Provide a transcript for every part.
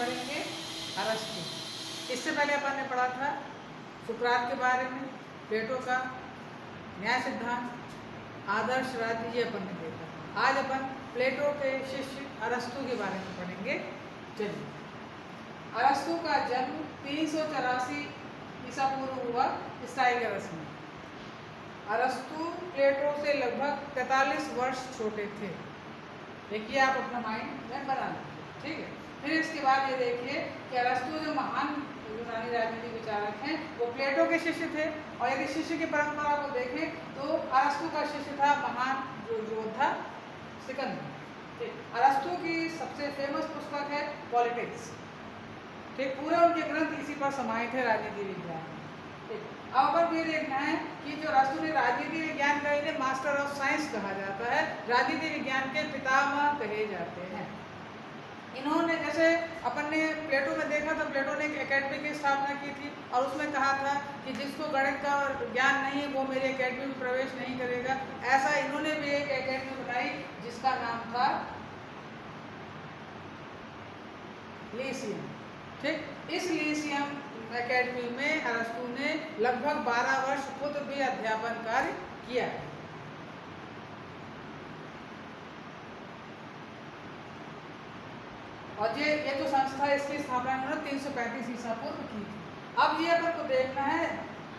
पढ़ेंगे अरस्तु। इससे पहले अपन ने पढ़ा था सुकरात के बारे में, प्लेटो का न्याय सिद्धांत, आदर्श राज्य, ये अपन ने देखा। आज अपन प्लेटो के शिष्य अरस्तु के बारे में पढ़ेंगे। चलिए, अरस्तु का जन्म 384 ईसा पूर्व हुआ स्टाइगरस में। अरस्तु प्लेटो से लगभग 43 वर्ष छोटे थे। देखिए, आप अपना माइंड में बना लीजिए, ठीक है। फिर इसके बाद ये देखिए कि अरस्तु जो महान यूनानी राजनीतिक विचारक हैं वो प्लेटो के शिष्य थे। और यदि शिष्य की परंपरा को देखें तो अरस्तु का शिष्य था महान जो योद्धा सिकंदर। अरस्तु की सबसे फेमस पुस्तक है पॉलिटिक्स, ठीक। पूरे उनके ग्रंथ इसी पर समाहित है, राजनीति विज्ञान। अब अपन ये देखना है कि जो अरस्तु ने राजनीति विज्ञान का इन्हें मास्टर ऑफ साइंस कहा जाता है, राजनीति विज्ञान के पितामह कहे जाते हैं। इन्होंने, जैसे अपन ने प्लेटो में देखा था, प्लेटो ने एक एकेडमी की स्थापना की थी और उसमें कहा था कि जिसको गणित का ज्ञान नहीं वो मेरी एकेडमी में प्रवेश नहीं करेगा। ऐसा इन्होंने भी एक एकेडमी बनाई जिसका नाम था लीसियम, ठीक। इस लीसियम एकेडमी में अरस्तु ने लगभग 12 वर्ष खुद भी अध्यापन कार्य किया। और ये जो संस्था है इसकी स्थापना उन्होंने 335 ईसा पूर्व की थी। अब ये अपन को देखना है,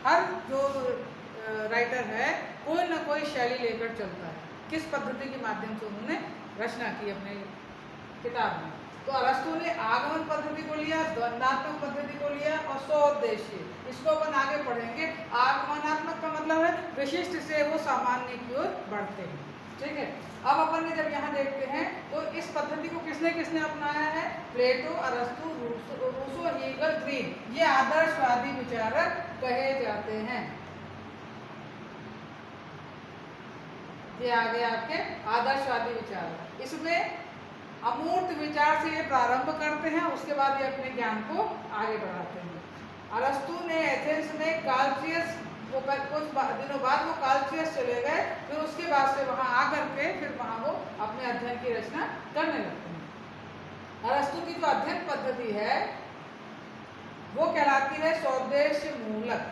हर जो राइटर है कोई ना कोई शैली लेकर चलता है, किस पद्धति के माध्यम से उन्होंने रचना की अपने किताब में। तो अरस्तु ने आगमन पद्धति को लिया, द्वंद्वात्मक पद्धति को लिया और स्वउद्देशीय। इसको अपन आगे पढ़ेंगे। आगमनात्मक का मतलब है विशिष्ट से वो सामान्य की ओर बढ़ते हैं, ठीक है। अब अपन ने जब यहाँ देखते हैं तो इस पद्धति को किसने किसने अपनाया है? प्लेटो, अरस्तु, रूसो, हीगल, ग्रीन, ये आदर्शवादी विचारक कहे जाते हैं। ये आगे आपके आदर्शवादी विचारक। इसमें अमूर्त विचार से ये प्रारंभ करते हैं, उसके बाद ये अपने ज्ञान को आगे बढ़ाते हैं। अरस्तु ने एथेंस में कालचियस, वो कुछ दिनों बाद वो कालचियस चले गए, फिर उसके बाद से वहाँ आकर के फिर वहाँ वो अपने अध्ययन की रचना करने लगते हैं। अरस्तु की जो अध्ययन पद्धति है वो कहलाती है स्वउद्देश्य मूलक।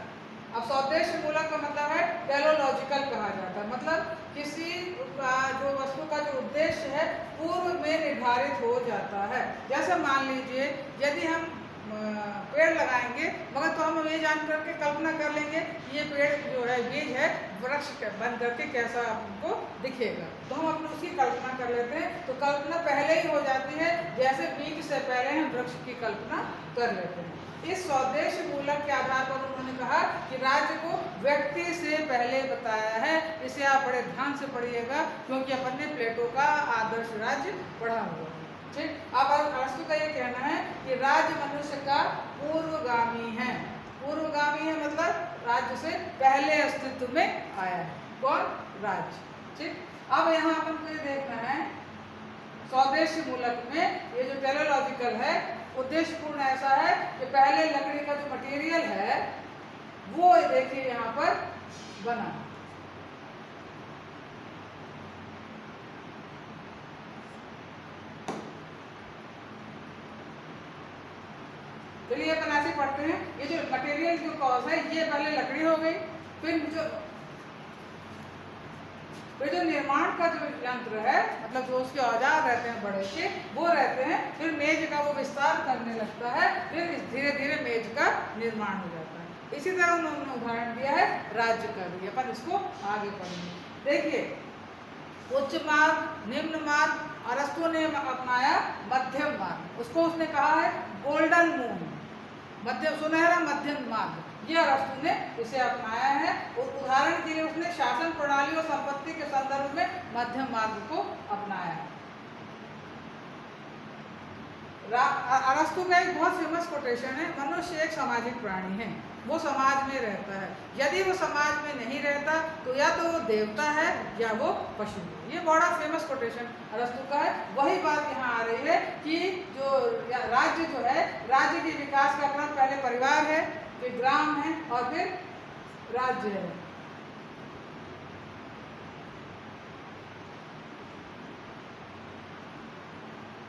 अब स्वउद्देश्य मूलक का मतलब है टेलोलॉजिकल कहा जाता है, मतलब किसी का जो वस्तु का जो उद्देश्य है पूर्व में निर्धारित हो जाता है। जैसे मान लीजिए यदि हम पेड़ लगाएंगे, मगर तो हम ये जान करके कल्पना कर लेंगे कि ये पेड़ जो है बीज है, वृक्ष बन करके कैसा हमको दिखेगा, तो हम अपनी उसकी कल्पना कर लेते हैं। तो कल्पना पहले ही हो जाती है, जैसे बीज से पहले हम वृक्ष की कल्पना कर लेते हैं। इस स्वउद्देश्य मूलक के आधार पर उन्होंने कहा कि राज्य को व्यक्ति से पहले बताया है। इसे आप बड़े ध्यान से पढ़िएगा क्योंकि अपन ने प्लेटो का आदर्श राज्य पढ़ा हुआ है, ठीक। अब अरस्तु का ये कहना है कि राज्य मनुष्य का पूर्वगामी है। पूर्वगामी है मतलब राज्य से पहले अस्तित्व में आया है। कौन? राज्य, ठीक। अब यहाँ अपन को ये देखना है स्वउद्देश्य मूलक में ये जो टेलोलॉजिकल है, उद्देश्यपूर्ण ऐसा है कि पहले लकड़ी का जो मटेरियल है वो देखिए यहाँ पर बना। चलिए अपन ऐसे पढ़ते हैं, ये जो मटेरियल जो कॉज है ये पहले लकड़ी हो गई, फिर जो निर्माण का जो यंत्र है, मतलब जो उसके औजार रहते हैं बड़े के, वो रहते हैं। फिर मेज का वो विस्तार करने लगता है, फिर धीरे धीरे मेज का निर्माण हो जाता है। इसी तरह उन्होंने उदाहरण दिया है राज्य का भी, अपन इसको आगे पढ़ेंगे। देखिए उच्च मार्ग, निम्न मार्ग, अरस्तु ने अपनाया मध्यम मार्ग। उसको उसने कहा है गोल्डन मून, मध्यम, सुनहरा मध्यम मार्ग। ये अरस्तु ने इसे अपनाया है और उदाहरण के लिए उसने शासन प्रणाली और संपत्ति के संदर्भ में मध्यम मार्ग को अपनाया है। अरस्तु का एक बहुत फेमस कोटेशन है, मनुष्य एक सामाजिक प्राणी है, वो समाज में रहता है। यदि वो समाज में नहीं रहता तो या तो वो देवता है या वो पशु है। ये बड़ा फेमस कोटेशन अरस्तु का है। वही बात यहाँ आ रही है कि जो राज्य जो है, राज्य के विकास का क्रम पहले परिवार है, फिर ग्राम है और फिर राज्य है।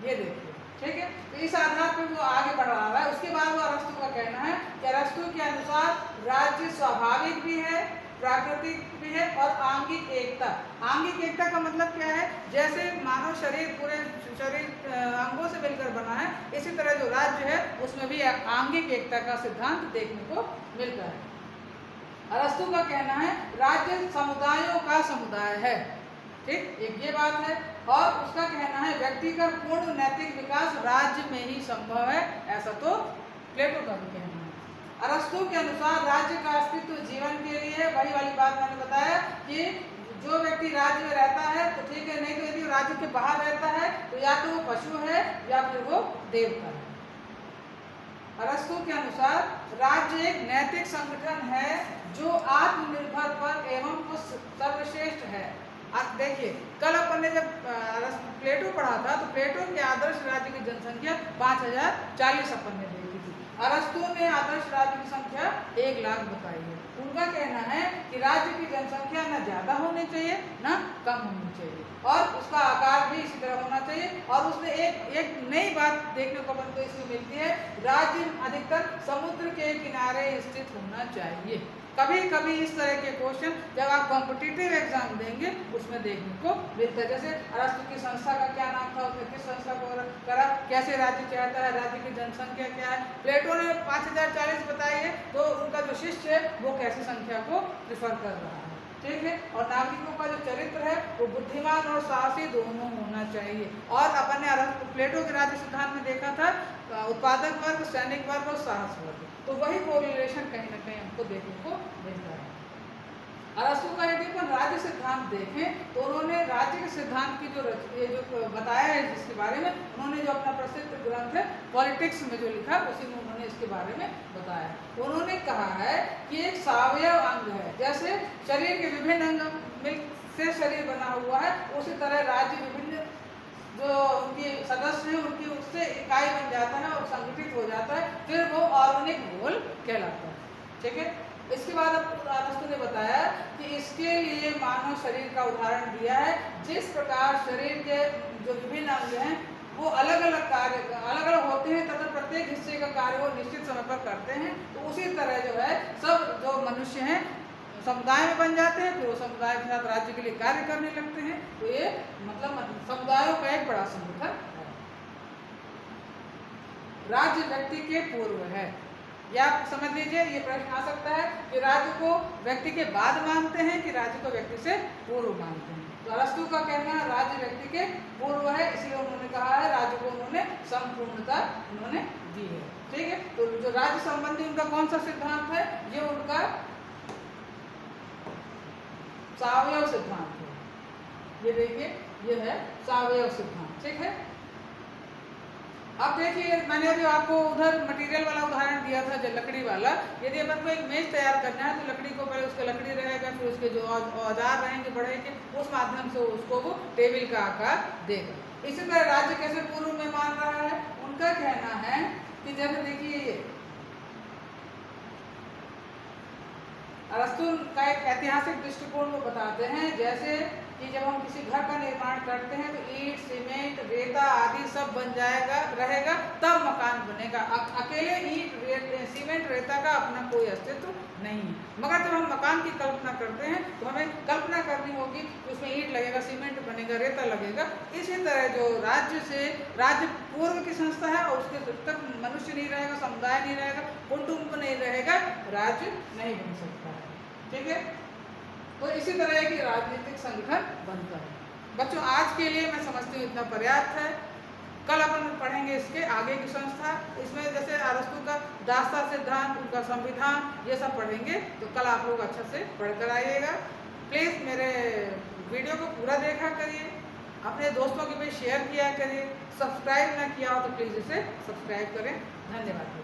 ये देखिए, ठीक है। तो इस आधार पर वो आगे बढ़ रहा है। उसके बाद वो अरस्तु का कहना है कि अरस्तु के अनुसार राज्य स्वाभाविक भी है, प्राकृतिक भी है और आंगिक एकता। आंगिक एकता का मतलब क्या है? जैसे मानव शरीर पूरे शरीर अंगों से मिलकर बना है, इसी तरह जो राज्य है उसमें भी आंगिक एकता का सिद्धांत देखने को मिलता है। अरस्तु का कहना है राज्य समुदायों का समुदाय है, ठीक, एक ये बात है। और उसका कहना है व्यक्ति का पूर्ण नैतिक विकास राज्य में ही संभव है, ऐसा तो प्लेटो का भी कहना है। अरस्तु के अनुसार राज्य का अस्तित्व जीवन के लिए, वही वाली बात मैंने बताया कि जो व्यक्ति राज्य में रहता है तो ठीक है, नहीं तो यदि राज्य के बाहर रहता है तो या तो वो पशु है या फिर वो देवता है। अरस्तु के अनुसार राज्य एक नैतिक संगठन है जो आत्मनिर्भर पर एवं कुछ सर्वश्रेष्ठ है। आप देखिए, कल अपन ने जब प्लेटो पढ़ा था तो प्लेटो के आदर्श राज्य की जनसंख्या 5040 अपन ने देखी थी। अरस्तु ने आदर्श राज्य की संख्या 1 लाख बताई है। उनका कहना है कि राज्य की जनसंख्या न ज्यादा होनी चाहिए न कम होनी चाहिए और उसका आकार भी इसी तरह होना चाहिए। और उसने एक नई बात देखने को अपन को इसमें मिलती है, राज्य अधिकतर समुद्र के किनारे स्थित होना चाहिए। कभी कभी इस तरह के क्वेश्चन जब आप कॉम्पिटिटिव एग्जाम देंगे उसमें देखने को मिलता है। जैसे अरस्तु की संस्था का क्या नाम था, उसने किस संस्था को करा, कैसे राज्य चाहता है, राज्य की जनसंख्या क्या है। प्लेटो ने 5040 बताई है, तो उनका जो शिष्य है वो कैसी संख्या को प्रिफर कर रहा है, ठीक है। और नागरिकों का जो चरित्र है वो बुद्धिमान और साहसी दोनों होना चाहिए। और अपन ने प्लेटो के राज्य सिद्धांत में देखा था उत्पादक वर्ग, सैनिक वर्ग और साहस वर्ग, तो वही कोरिलेशन कहीं ना कहीं हमको देखने को मिलता है। अरस्तु का यदि अपन राज्य सिद्धांत देखें तो उन्होंने राज्य के सिद्धांत की जो बताया है जिसके बारे में, उन्होंने जो अपना प्रसिद्ध ग्रंथ है पॉलिटिक्स में जो लिखा उसी में उन्होंने इसके बारे में बताया। उन्होंने कहा है कि एक सावयव अंग है, जैसे शरीर के विभिन्न अंग से शरीर बना हुआ है, उसी तरह राज्य विभिन्न जो उनके सदस्य हैं उनकी उससे इकाई बन जाता है और संगठित हो जाता है, फिर वो ऑर्गेनिक होल कहलाता है, ठीक है। इसके बाद अरस्तु ने बताया कि इसके लिए मानव शरीर का उदाहरण दिया है। जिस प्रकार शरीर के जो विभिन्न अंग हैं वो अलग अलग होते हैं तथा प्रत्येक हिस्से का कार्य वो निश्चित समय पर करते हैं, तो उसी तरह जो है सब जो मनुष्य हैं समुदाय में बन जाते हैं, फिर वो समुदाय के साथ राज्य के लिए कार्य करने लगते हैं। तो ये मतलब समुदायों का एक बड़ा संगठन है। राज्य व्यक्ति के पूर्व है, या आप समझ लीजिए ये प्रश्न आ सकता है कि राज्य को व्यक्ति के बाद मानते हैं कि राज्य को व्यक्ति से पूर्व मानते हैं। तो अरस्तु का कहना है राज्य व्यक्ति के पूर्व है, इसलिए उन्होंने कहा है राज्य को उन्होंने संपूर्णता उन्होंने दी है, ठीक है। तो जो राज्य संबंधी उनका कौन सा सिद्धांत है, ये उनका सावयव सिद्धांत है। ये देखिए, ये है सावयव सिद्धांत, ठीक है। अब देखिए, मैंने अभी आपको उधर मटेरियल वाला उदाहरण दिया था जो लकड़ी वाला। यदि अपन को एक मेज तैयार करना है तो लकड़ी को पहले उसका लकड़ी रहेगा, फिर उसके जो औजार रहेंगे बड़े के, उस माध्यम से उसको वो टेबल का आकार देगा। इसी तरह राज्य कैसे पूर्व में मान रहा है, उनका कहना है कि जैसे देखिए अरस्तु का एक ऐतिहासिक दृष्टिकोण वो बताते हैं, जैसे कि जब हम किसी घर का निर्माण करते हैं तो ईंट, सीमेंट, रेता आदि सब बन जाएगा रहेगा तब मकान बनेगा। अकेले ईंट, सीमेंट, रेता का अपना कोई अस्तित्व नहीं है। मगर जब हम मकान की कल्पना करते हैं तो हमें कल्पना करनी होगी कि उसमें ईंट लगेगा, सीमेंट बनेगा, रेता लगेगा। इसी तरह जो राज्य पूर्व की संस्था है और उसके जब तक मनुष्य नहीं रहेगा, समुदाय नहीं रहेगा, कुटुंब नहीं रहेगा, राज्य नहीं बन सकता है, ठीक है। तो इसी तरह की राजनीतिक संगठन बनता है। बच्चों, आज के लिए मैं समझती हूँ इतना पर्याप्त है। कल अपन पढ़ेंगे इसके आगे की संस्था, इसमें जैसे अरस्तु का दास्ता सिद्धांत, उनका संविधान, ये सब पढ़ेंगे। तो कल आप लोग अच्छा से पढ़कर आइएगा। प्लीज़ मेरे वीडियो को पूरा देखा करिए, अपने दोस्तों के बीच शेयर किया करिए। सब्सक्राइब ना किया हो तो प्लीज़ इसे सब्सक्राइब करें। धन्यवाद।